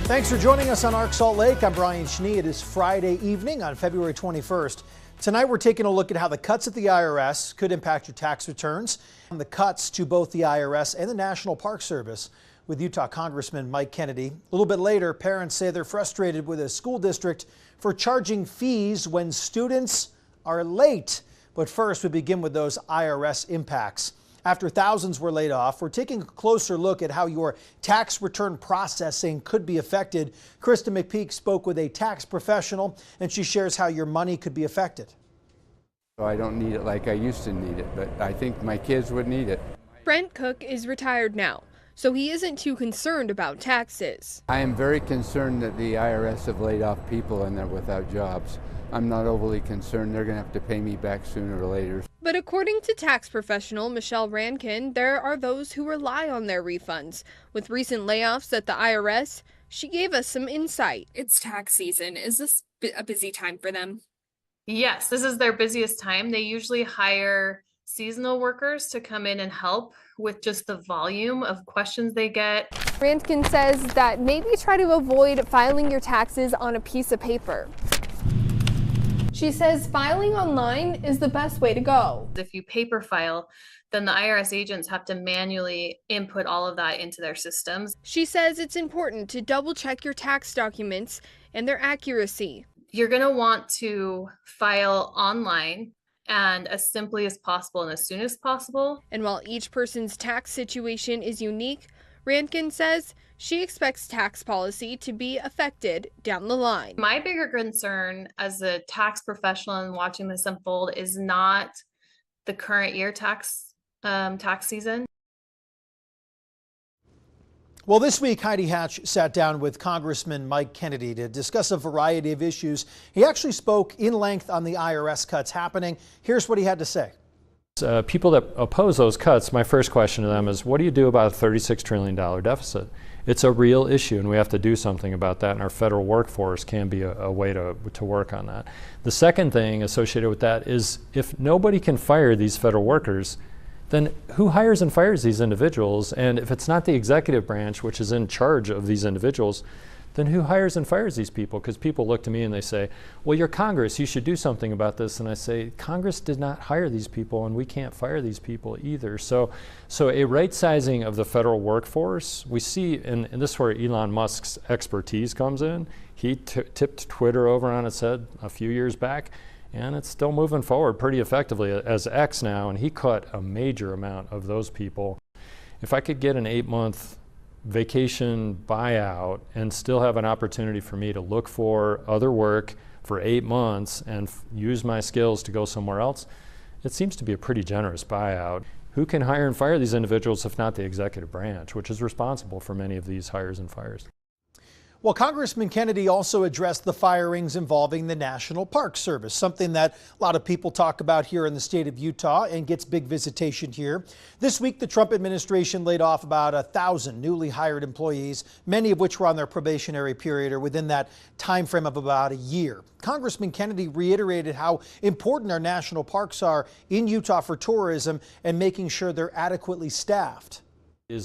Thanks for joining us on Arc Salt Lake. I'm Brian Schnee. It is Friday evening on February 21st. Tonight we're taking a look at how the cuts at the IRS could impact your tax returns. The cuts to both the IRS and the National Park Service with Utah Congressman Mike Kennedy. A little bit later, parents say they're frustrated with a school district for charging fees when students are late. But first, we begin with those IRS impacts. After thousands were laid off, we're taking a closer look at how your tax return processing could be affected. Krista McPeak spoke with a tax professional, and she shares how your money could be affected. I don't need it like I used to need it, but I think my kids would need it. Brent Cook is retired now, so he isn't too concerned about taxes. I am very concerned that the IRS have laid off people and they're without jobs. I'm not overly concerned. They're going to have to pay me back sooner or later. But according to tax professional Michelle Rankin, there are those who rely on their refunds. With recent layoffs at the IRS, she gave us some insight. It's tax season. Is this a busy time for them? Yes, this is their busiest time. They usually hire seasonal workers to come in and help with just the volume of questions they get. Rankin says that maybe try to avoid filing your taxes on a piece of paper. She says filing online is the best way to go. If you paper file, then the IRS agents have to manually input all of that into their systems. She says it's important to double check your tax documents and their accuracy. You're going to want to file online and as simply as possible and as soon as possible. And while each person's tax situation is unique, Rankin says she expects tax policy to be affected down the line. My bigger concern as a tax professional and watching this unfold is not the current year tax season. Well, this week, Heidi Hatch sat down with Congressman Mike Kennedy to discuss a variety of issues. He actually spoke in length on the IRS cuts happening. Here's what he had to say. People that oppose those cuts, my first question to them is, what do you do about a $36 trillion deficit? It's a real issue, and we have to do something about that, and our federal workforce can be a way to work on that. The second thing associated with that is, if nobody can fire these federal workers, then who hires and fires these individuals? And if it's not the executive branch, which is in charge of these individuals, then who hires and fires these people? Because people look to me and they say, well, you're Congress, you should do something about this. And I say, Congress did not hire these people, and we can't fire these people either. So a right sizing of the federal workforce, we see, and this is where Elon Musk's expertise comes in. He tipped Twitter over on its head a few years back, and it's still moving forward pretty effectively as X now, and he cut a major amount of those people. If I could get an 8-month vacation buyout and still have an opportunity for me to look for other work for 8 months and use my skills to go somewhere else, it seems to be a pretty generous buyout. Who can hire and fire these individuals if not the executive branch, which is responsible for many of these hires and fires? Well, Congressman Kennedy also addressed the firings involving the National Park Service, something that a lot of people talk about here in the state of Utah and gets big visitation here. This week, the Trump administration laid off about 1,000 newly hired employees, many of which were on their probationary period or within that time frame of about a year. Congressman Kennedy reiterated how important our national parks are in Utah for tourism and making sure they're adequately staffed.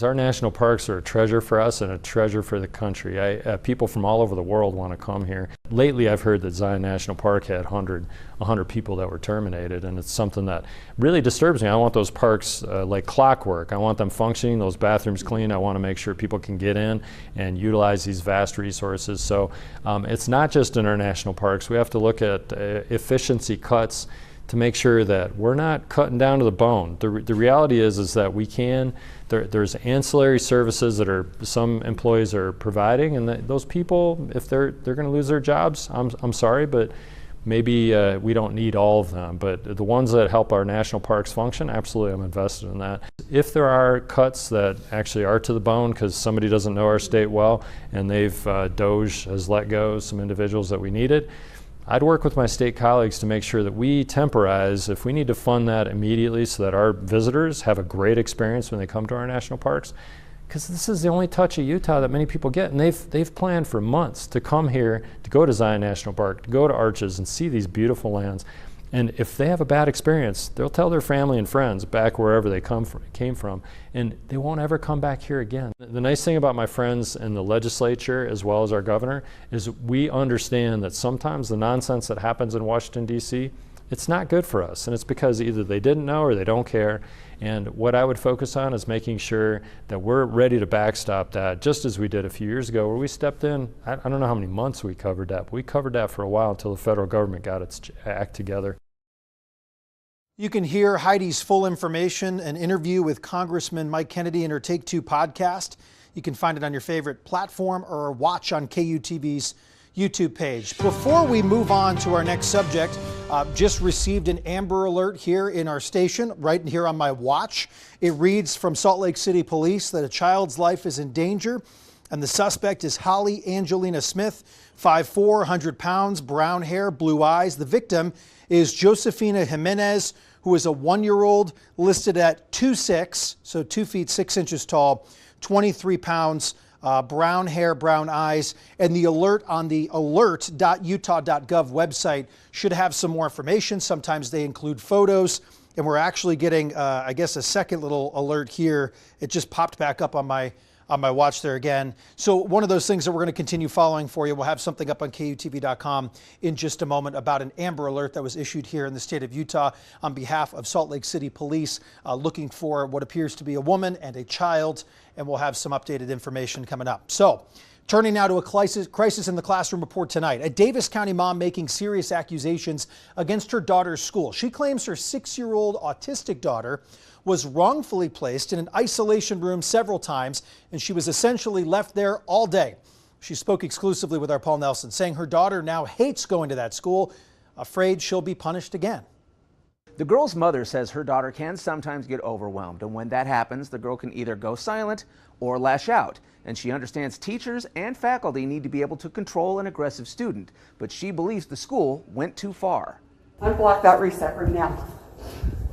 Our national parks are a treasure for us and a treasure for the country. People from all over the world want to come here. Lately, I've heard that Zion National Park had 100 people that were terminated, and it's something that really disturbs me. I want those parks like clockwork. I want them functioning, those bathrooms clean. I want to make sure people can get in and utilize these vast resources. So it's not just in our national parks. We have to look at efficiency cuts to make sure that we're not cutting down to the bone. The reality is that we can. There's ancillary services that some employees are providing, and those people, if they're going to lose their jobs, I'm sorry, but maybe we don't need all of them. But the ones that help our national parks function, absolutely, I'm invested in that. If there are cuts that actually are to the bone because somebody doesn't know our state well, and DOJ has let go some individuals that we needed, I'd work with my state colleagues to make sure that we temporize if we need to fund that immediately so that our visitors have a great experience when they come to our national parks, because this is the only touch of Utah that many people get, and they've planned for months to come here, to go to Zion National Park, to go to Arches and see these beautiful lands. And if they have a bad experience, they'll tell their family and friends back wherever they came from, and they won't ever come back here again. The nice thing about my friends in the legislature, as well as our governor, is we understand that sometimes the nonsense that happens in Washington, D.C., it's not good for us, and it's because either they didn't know or they don't care. And what I would focus on is making sure that we're ready to backstop that, just as we did a few years ago where we stepped in. I don't know how many months we covered that, but we covered that for a while until the federal government got its act together. You can hear Heidi's full information, an interview with Congressman Mike Kennedy in her Take Two podcast. You can find it on your favorite platform or watch on KUTV's YouTube page. Before we move on to our next subject, just received an Amber Alert here in our station, right here on my watch. It reads from Salt Lake City Police that a child's life is in danger, and the suspect is Holly Angelina Smith, 5'4", 100 pounds, brown hair, blue eyes. The victim is Josefina Jimenez, who is a 1-year-old, listed at 2'6", so 2 feet 6 inches tall, 23 pounds, brown hair, brown eyes, and the alert on the alert.utah.gov website should have some more information. Sometimes they include photos, and we're actually getting, I guess, a second little alert here. It just popped back up on my watch there again. So one of those things that we're going to continue following for you. We'll have something up on KUTV.com in just a moment about an Amber Alert that was issued here in the state of Utah on behalf of Salt Lake City Police, looking for what appears to be a woman and a child, and we'll have some updated information coming up. So turning now to a crisis in the classroom report tonight. A Davis County mom making serious accusations against her daughter's school. She claims her 6-year-old autistic daughter was wrongfully placed in an isolation room several times, and she was essentially left there all day. She spoke exclusively with our Paul Nelson, saying her daughter now hates going to that school, afraid she'll be punished again. The girl's mother says her daughter can sometimes get overwhelmed, and when that happens, the girl can either go silent or lash out. And she understands teachers and faculty need to be able to control an aggressive student, but she believes the school went too far. Unblock that reset room now.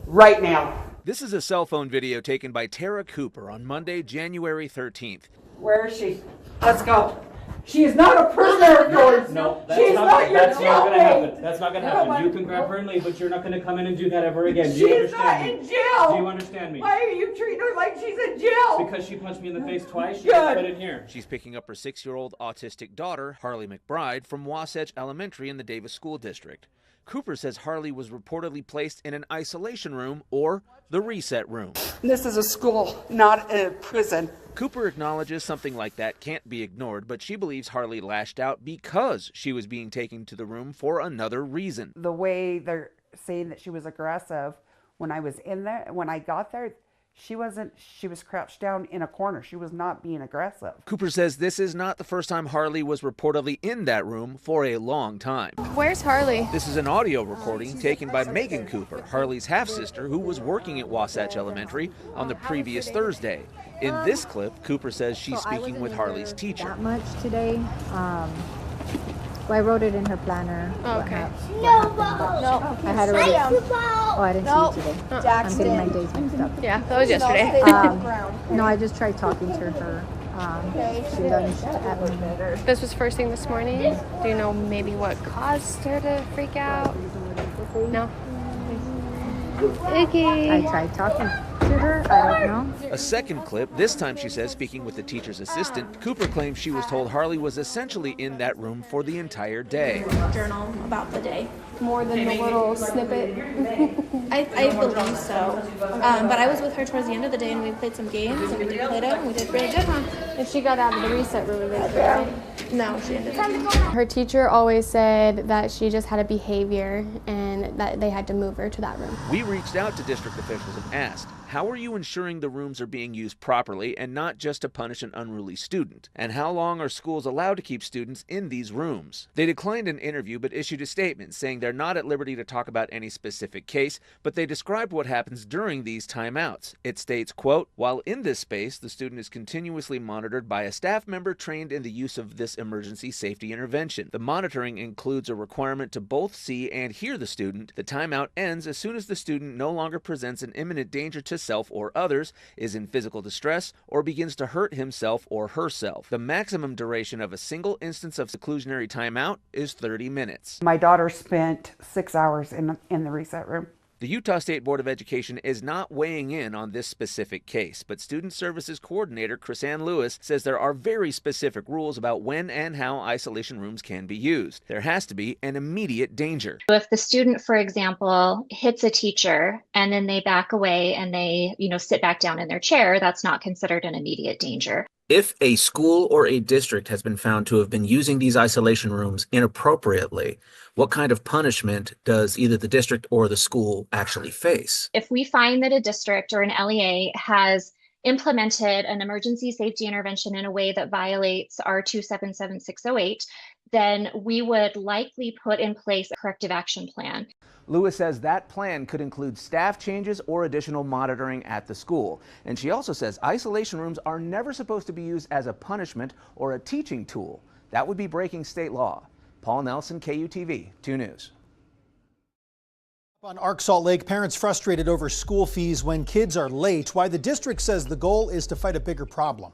Right now. This is a cell phone video taken by Tara Cooper on Monday, January 13th. Where is she? Let's go. She is not a prisoner of yours. No, that's not going to happen. That's not going to happen. You can grab her and leave, but you're not going to come in and do that ever again. Do you understand me? She's not in jail. Do you understand me? Why are you treating her like she's in jail? Because she punched me in the face twice. She gets put in here. She's picking up her 6-year-old autistic daughter, Harley McBride, from Wasatch Elementary in the Davis School District. Cooper says Harley was reportedly placed in an isolation room or the reset room. This is a school, not a prison. Cooper acknowledges something like that can't be ignored, but she believes Harley lashed out because she was being taken to the room for another reason. The way they're saying that she was aggressive, when I was in there, when I got there, she was crouched down in a corner. She was not being aggressive. Cooper says this is not the first time Harley was reportedly in that room for a long time. Where's Harley? This is an audio recording taken by Megan Cooper, Harley's half-sister, who was working at Wasatch Elementary on the previous Thursday. In this clip, Cooper says she's speaking with Harley's teacher. That much today. Well, I wrote it in her planner. Oh, okay. No. I had already. Oh, I didn't see you today. I'm getting my days mixed up. Yeah, that was yesterday. No, I just tried talking to her. She lunched at noon. This was first thing this morning. Do you know maybe what caused her to freak out? No? Okay. I tried talking to her. I don't know. A second clip, this time she says, speaking with the teacher's assistant, Cooper claims she was told Harley was essentially in that room for the entire day. Journal about the day. More than the little snippet? I believe so. But I was with her towards the end of the day and we played some games and we did Play-Doh and we did really good, huh? And she got out of the reset room eventually, right? No, she ended up. Her teacher always said that she just had a behavior and that they had to move her to that room. We reached out to district officials and asked, how are you ensuring the rooms are being used properly and not just to punish an unruly student? And how long are schools allowed to keep students in these rooms? They declined an interview but issued a statement saying they're not at liberty to talk about any specific case, but they described what happens during these timeouts. It states, quote, while in this space, the student is continuously monitored by a staff member trained in the use of this emergency safety intervention. The monitoring includes a requirement to both see and hear the student. The timeout ends as soon as the student no longer presents an imminent danger to himself or others, is in physical distress, or begins to hurt himself or herself. The maximum duration of a single instance of seclusionary timeout is 30 minutes. My daughter spent 6 hours in the reset room. The Utah State Board of Education is not weighing in on this specific case, but Student Services Coordinator Chrisanne Lewis says there are very specific rules about when and how isolation rooms can be used. There has to be an immediate danger. If the student, for example, hits a teacher and then they back away and they, sit back down in their chair, that's not considered an immediate danger. If a school or a district has been found to have been using these isolation rooms inappropriately, what kind of punishment does either the district or the school actually face? If we find that a district or an LEA has implemented an emergency safety intervention in a way that violates R 277608, then we would likely put in place a corrective action plan. Lewis says that plan could include staff changes or additional monitoring at the school. And she also says isolation rooms are never supposed to be used as a punishment or a teaching tool. That would be breaking state law. Paul Nelson, KUTV, 2 News. On Arc Salt Lake, parents frustrated over school fees when kids are late. Why the district says the goal is to fight a bigger problem.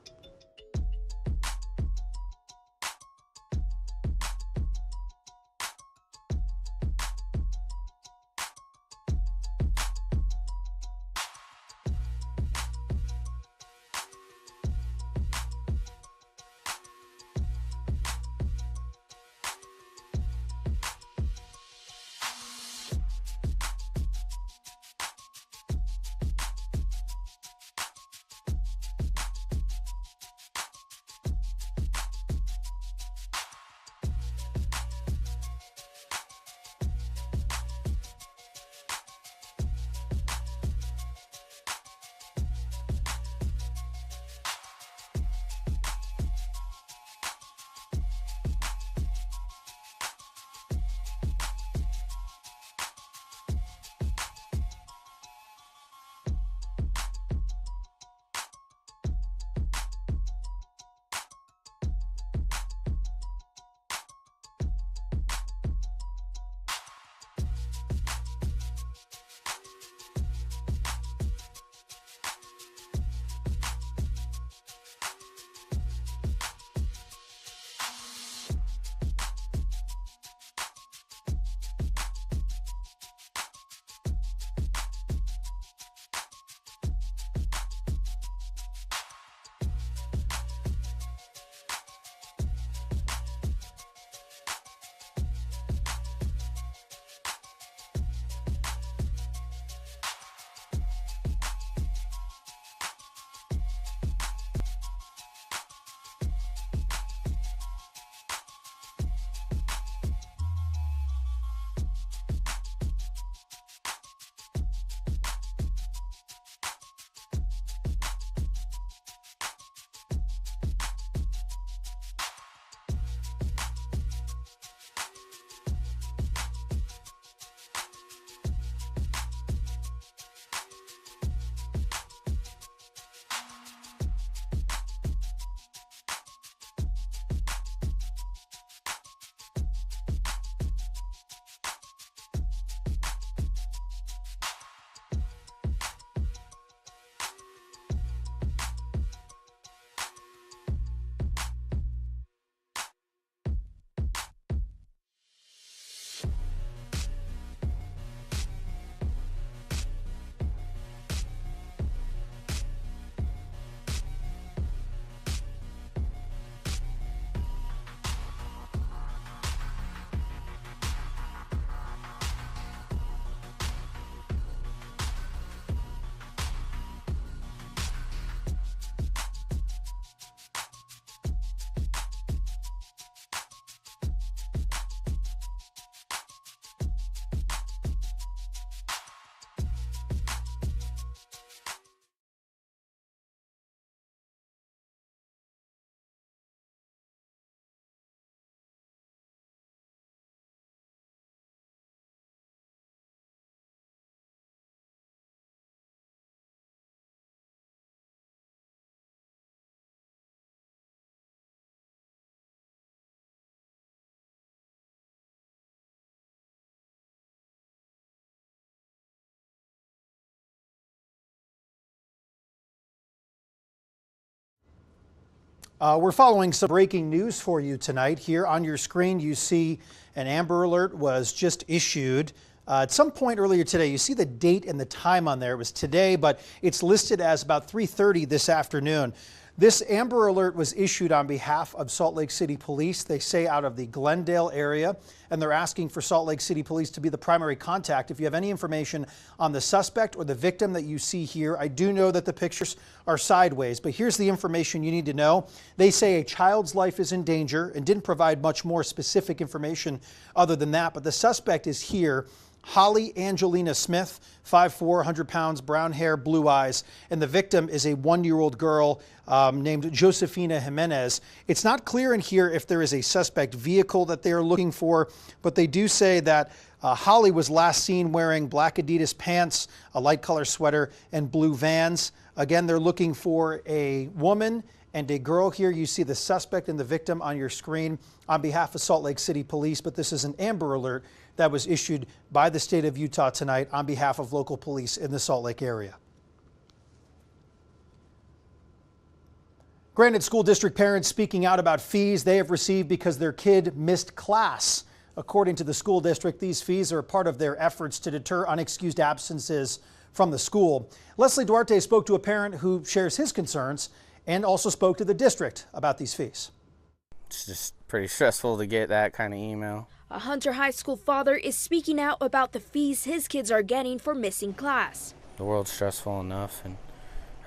We're following some breaking news for you tonight. Here on your screen, you see an Amber Alert was just issued. At some point earlier today, you see the date and the time on there. It was today, but it's listed as about 3:30 this afternoon. This Amber Alert was issued on behalf of Salt Lake City Police. They say out of the Glendale area, and they're asking for Salt Lake City Police to be the primary contact. If you have any information on the suspect or the victim that you see here, I do know that the pictures are sideways, but here's the information you need to know. They say a child's life is in danger and didn't provide much more specific information other than that, but the suspect is here. Holly Angelina Smith, 5'4", 100 pounds, brown hair, blue eyes, and the victim is a 1-year-old girl named Josefina Jimenez. It's not clear in here if there is a suspect vehicle that they are looking for, but they do say that Holly was last seen wearing black Adidas pants, a light color sweater, and blue Vans. Again, they're looking for a woman and a girl here. You see the suspect and the victim on your screen on behalf of Salt Lake City Police, but this is an Amber Alert that was issued by the state of Utah tonight on behalf of local police in the Salt Lake area. Granite School District parents speaking out about fees they have received because their kid missed class. According to the school district, these fees are part of their efforts to deter unexcused absences from the school. Leslie Duarte spoke to a parent who shares his concerns and also spoke to the district about these fees. It's just pretty stressful to get that kind of email. A Hunter High School father is speaking out about the fees his kids are getting for missing class. The world's stressful enough, and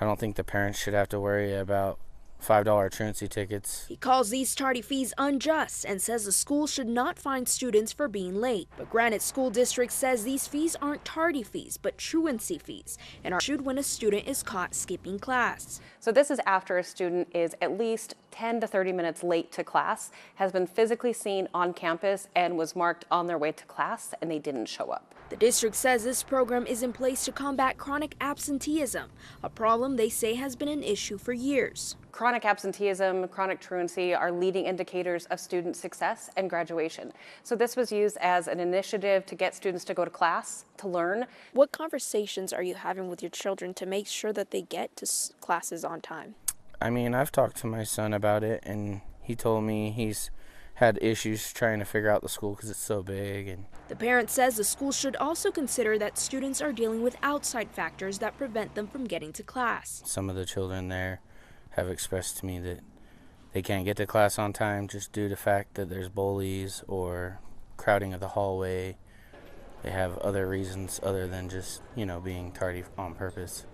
I don't think the parents should have to worry about $5 truancy tickets. He calls these tardy fees unjust and says the school should not fine students for being late. But Granite School District says these fees aren't tardy fees, but truancy fees, and are issued when a student is caught skipping class. So this is after a student is at least 10 to 30 minutes late to class, has been physically seen on campus, and was marked on their way to class, and they didn't show up. The district says this program is in place to combat chronic absenteeism, a problem they say has been an issue for years. Chronic absenteeism, chronic truancy are leading indicators of student success and graduation. So this was used as an initiative to get students to go to class, to learn. What conversations are you having with your children to make sure that they get to classes on time? I mean, I've talked to my son about it, and he told me he's had issues trying to figure out the school because it's so big. And the parent says the school should also consider that students are dealing with outside factors that prevent them from getting to class. Some of the children there have expressed to me that they can't get to class on time just due to the fact that there's bullies or crowding of the hallway. They have other reasons other than just, being tardy on purpose.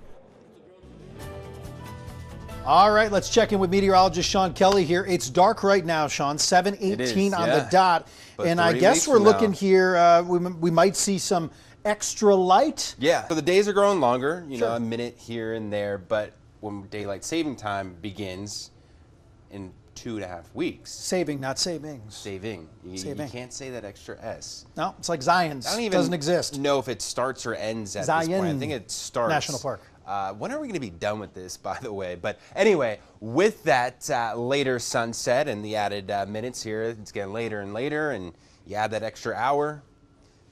All right, let's check in with meteorologist Sean Kelly here. It's dark right now, Sean, 7:18 on the dot. But and I guess we're looking here, we might see some extra light. Yeah, so the days are growing longer, Sure. a minute here and there, but when daylight saving time begins in 2.5 weeks. Saving, not savings. Saving. You can't say that extra S. No, it's like Zion's. I don't even doesn't exist. know if it starts or ends at Zion this point. I think it starts. National Park. When are we going to be done with this, by the way? But anyway, with that later sunset and the added minutes here, it's getting later and later, and you add that extra hour,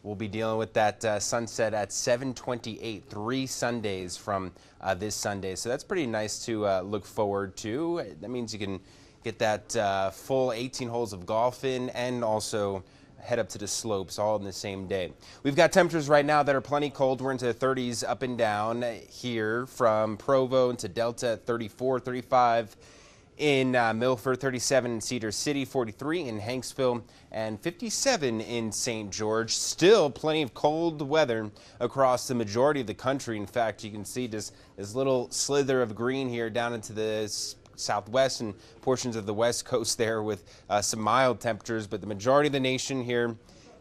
we'll be dealing with that sunset at 7:28, 3 Sundays from this Sunday. So that's pretty nice to look forward to. That means you can get that full 18 holes of golf in and also head up to the slopes all in the same day. We've got temperatures right now that are plenty cold. We're into the 30s up and down here from Provo into Delta, 34, 35 in Milford, 37 in Cedar City, 43 in Hanksville, and 57 in St. George. Still plenty of cold weather across the majority of the country. In fact, you can see this little slither of green here down into the southwest and portions of the west coast there with some mild temperatures, but the majority of the nation here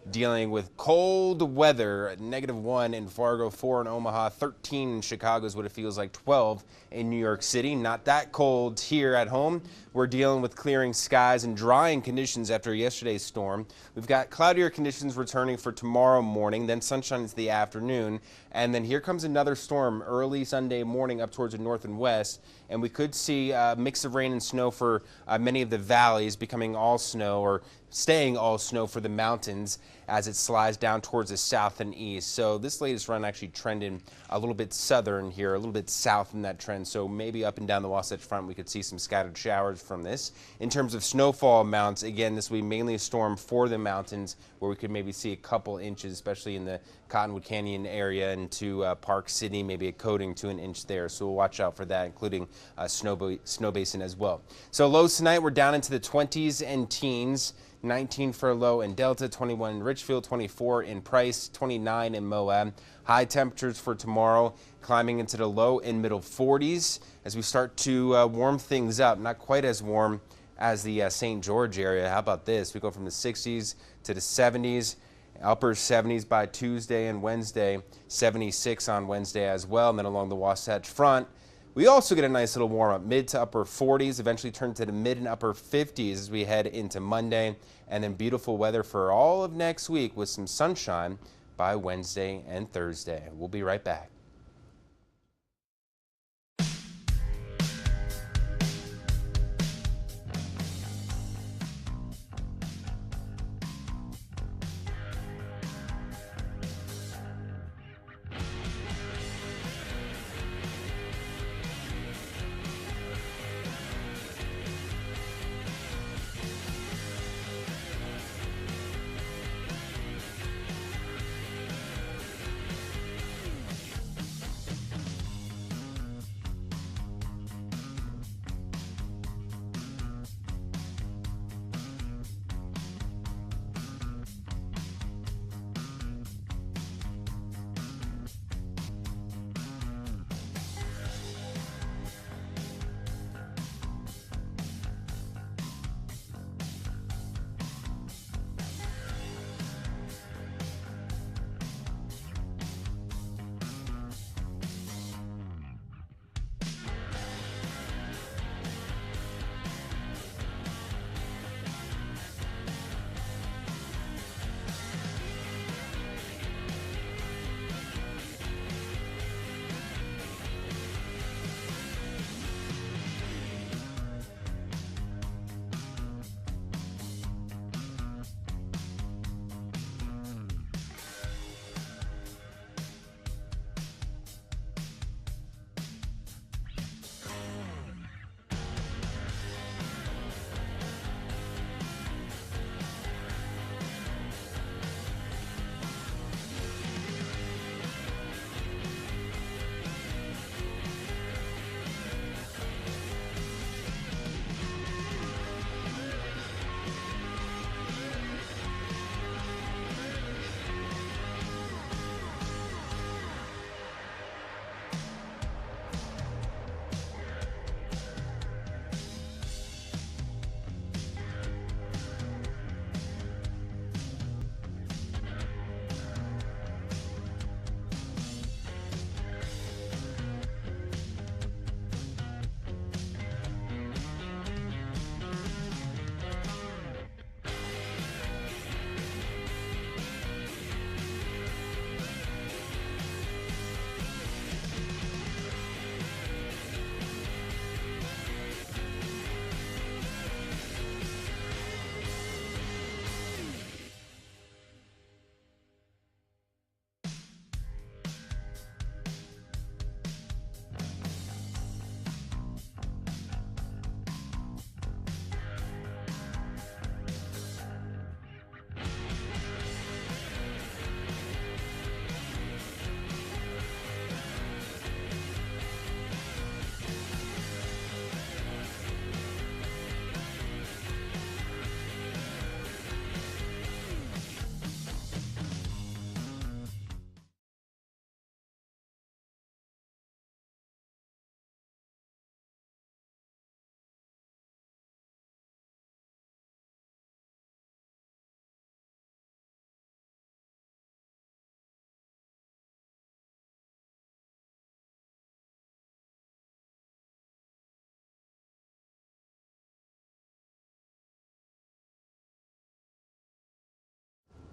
dealing with cold weather. -1 in Fargo, 4 in Omaha, 13 in Chicago is what it feels like, 12 in New York City. Not that cold here at home. We're dealing with clearing skies and drying conditions after yesterday's storm. We've got cloudier conditions returning for tomorrow morning, then sunshine into the afternoon, and then here comes another storm early Sunday morning up towards the north and west, and we could see a mix of rain and snow for many of the valleys, becoming all snow or staying all snow for the mountains as it slides down towards the south and east. So this latest run actually trending a little bit southern here, a little bit south in that trend. So maybe up and down the Wasatch Front we could see some scattered showers from this. In terms of snowfall amounts, again, this will be mainly a storm for the mountains where we could maybe see a couple inches, especially in the Cottonwood Canyon area into Park City, maybe a coating to an inch there. So we'll watch out for that, including Snow Basin as well. So lows tonight, we're down into the 20s and teens. 19 for a low in Delta, 21 in Richfield, 24 in Price, 29 in Moab. High temperatures for tomorrow climbing into the low and middle 40s as we start to warm things up. Not quite as warm as the St. George area. How about this? We go from the 60s to the 70s, upper 70s by Tuesday and Wednesday, 76 on Wednesday as well. And then along the Wasatch Front, we also get a nice little warm up, mid to upper 40s, eventually turn to the mid and upper 50s as we head into Monday, and then beautiful weather for all of next week with some sunshine by Wednesday and Thursday. We'll be right back.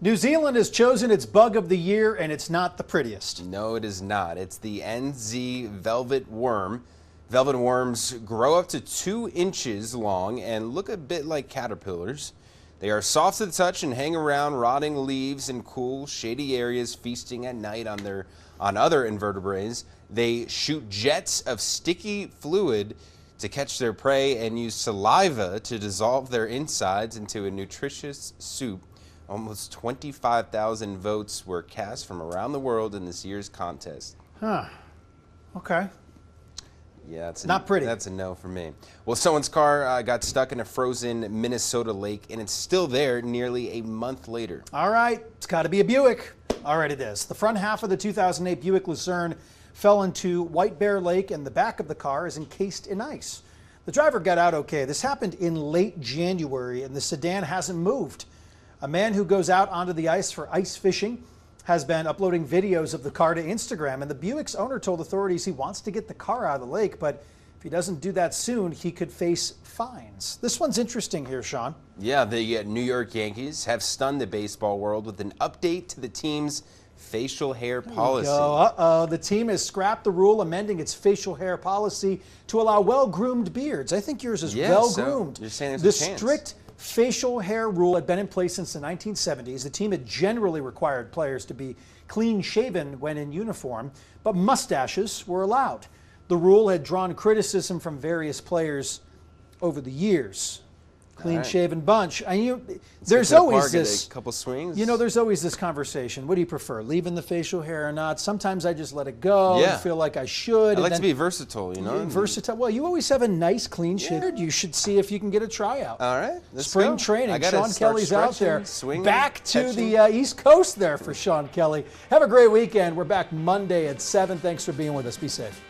New Zealand has chosen its bug of the year, and it's not the prettiest. No, it is not. It's the NZ velvet worm. Velvet worms grow up to 2 inches long and look a bit like caterpillars. They are soft to the touch and hang around rotting leaves in cool, shady areas, feasting at night on other invertebrates. They shoot jets of sticky fluid to catch their prey and use saliva to dissolve their insides into a nutritious soup. Almost 25,000 votes were cast from around the world in this year's contest. Huh. Okay. Yeah, it's not pretty. That's a no for me. Well, someone's car got stuck in a frozen Minnesota lake, and it's still there nearly a month later. All right, it's got to be a Buick. All right, it is. The front half of the 2008 Buick Lucerne fell into White Bear Lake, and the back of the car is encased in ice. The driver got out okay. This happened in late January, and the sedan hasn't moved. A man who goes out onto the ice for ice fishing has been uploading videos of the car to Instagram, and the Buick's owner told authorities he wants to get the car out of the lake, but if he doesn't do that soon, he could face fines. This one's interesting here, Sean. Yeah, the New York Yankees have stunned the baseball world with an update to the team's facial hair policy. Uh-oh, the team has scrapped the rule, amending its facial hair policy to allow well-groomed beards. I think yours is well-groomed. So you're saying the strict facial hair rule had been in place since the 1970s. The team had generally required players to be clean-shaven when in uniform, but mustaches were allowed. The rule had drawn criticism from various players over the years. Clean-shaven bunch. There's always this couple swings. You know, there's always this conversation. What do you prefer, leaving the facial hair or not? Sometimes I just let it go and feel like I should. I like to be versatile, you know. Versatile. Well, you always have a nice, clean shave. You should see if you can get a tryout. All right, let's Spring go. training. Sean Kelly's out there. Swinging, back to the East Coast there for Sean Kelly. Have a great weekend. We're back Monday at 7. Thanks for being with us. Be safe.